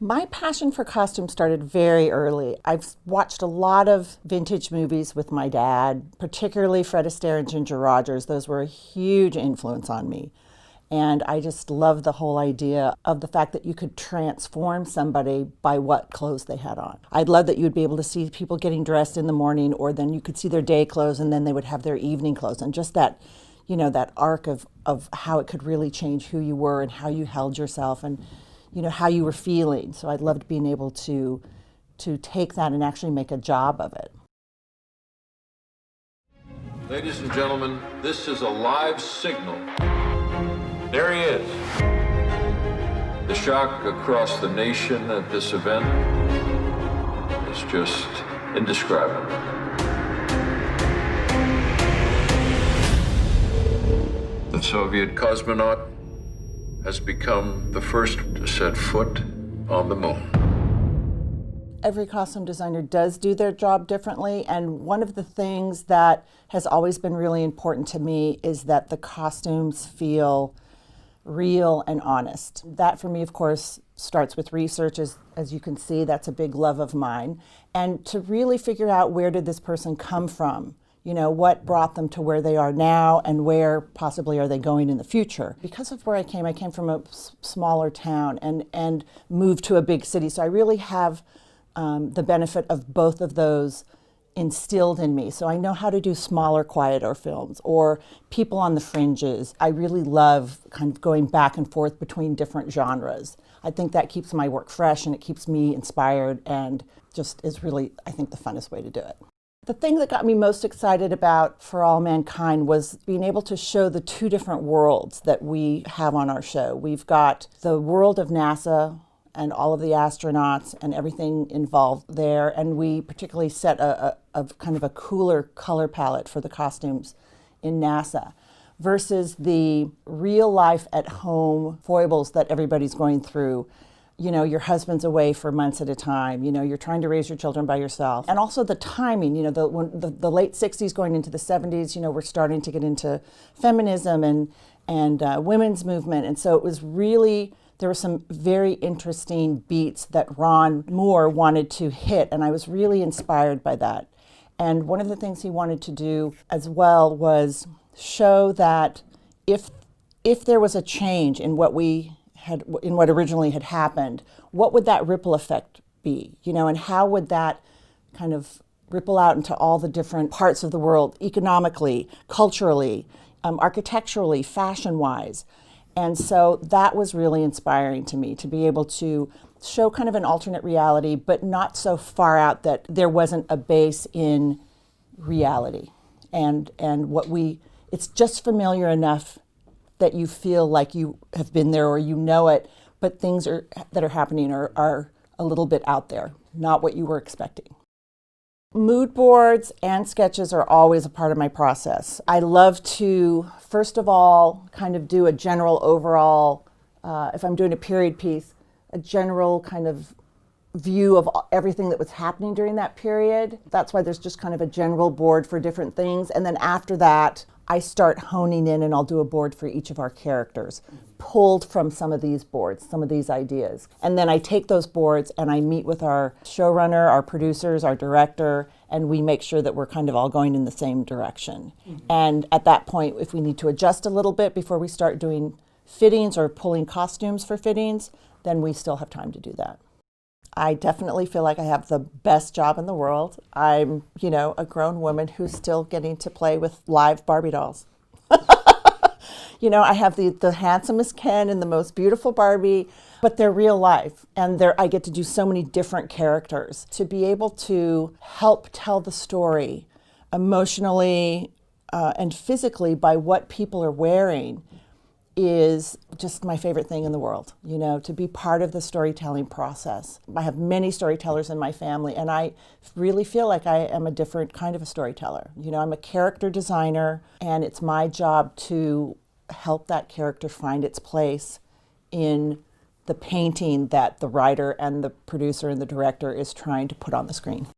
My passion for costumes started very early. I've watched a lot of vintage movies with my dad, particularly Fred Astaire and Ginger Rogers. Those were a huge influence on me. And I just love the whole idea of the fact that you could transform somebody by what clothes they had on. I'd love that you would be able to see people getting dressed in the morning, or then you could see their day clothes and then they would have their evening clothes. And just that, that arc of how it could really change who you were and how you held yourself and how you were feeling. So I'd loved being able to take that and actually make a job of it. Ladies and gentlemen, this is a live signal. There he is. The shock across the nation at this event is just indescribable. The Soviet cosmonaut has become the first to set foot on the moon. Every costume designer does do their job differently, and one of the things that has always been really important to me is that the costumes feel real and honest. That for me, of course, starts with research. As you can see, that's a big love of mine. And to really figure out, where did this person come from? What brought them to where they are now, and where possibly are they going in the future? Because of where I came from a smaller town and moved to a big city. So I really have the benefit of both of those instilled in me. So I know how to do smaller, quieter films or people on the fringes. I really love kind of going back and forth between different genres. I think that keeps my work fresh and it keeps me inspired, and just is really, I think, the funnest way to do it. The thing that got me most excited about For All Mankind was being able to show the two different worlds that we have on our show. We've got the world of NASA and all of the astronauts and everything involved there, and we particularly set a kind of a cooler color palette for the costumes in NASA, versus the real life at home foibles that everybody's going through. Your husband's away for months at a time, you're trying to raise your children by yourself. And also the timing, the late 60s going into the 70s, we're starting to get into feminism and women's movement. And so it was really, there were some very interesting beats that Ron Moore wanted to hit, and I was really inspired by that. And one of the things he wanted to do as well was show that if there was a change in what originally had happened, what would that ripple effect be? And how would that kind of ripple out into all the different parts of the world, economically, culturally, architecturally, fashion-wise. And so that was really inspiring to me, to be able to show kind of an alternate reality, but not so far out that there wasn't a base in reality. And it's just familiar enough that you feel like you have been there or it, but things that are happening are a little bit out there, not what you were expecting. Mood boards and sketches are always a part of my process. I love to, first of all, kind of do a general overall, if I'm doing a period piece, a general kind of view of everything that was happening during that period. That's why there's just kind of a general board for different things. And then after that, I start honing in, and I'll do a board for each of our characters, pulled from some of these boards, some of these ideas. And then I take those boards and I meet with our showrunner, our producers, our director, and we make sure that we're kind of all going in the same direction. Mm-hmm. And at that point, if we need to adjust a little bit before we start doing fittings or pulling costumes for fittings, then we still have time to do that. I definitely feel like I have the best job in the world. I'm, a grown woman who's still getting to play with live Barbie dolls. I have the handsomest Ken and the most beautiful Barbie, but they're real life. And I get to do so many different characters. To be able to help tell the story emotionally and physically by what people are wearing is just my favorite thing in the world, to be part of the storytelling process. I have many storytellers in my family, and I really feel like I am a different kind of a storyteller. I'm a character designer, and it's my job to help that character find its place in the painting that the writer and the producer and the director is trying to put on the screen.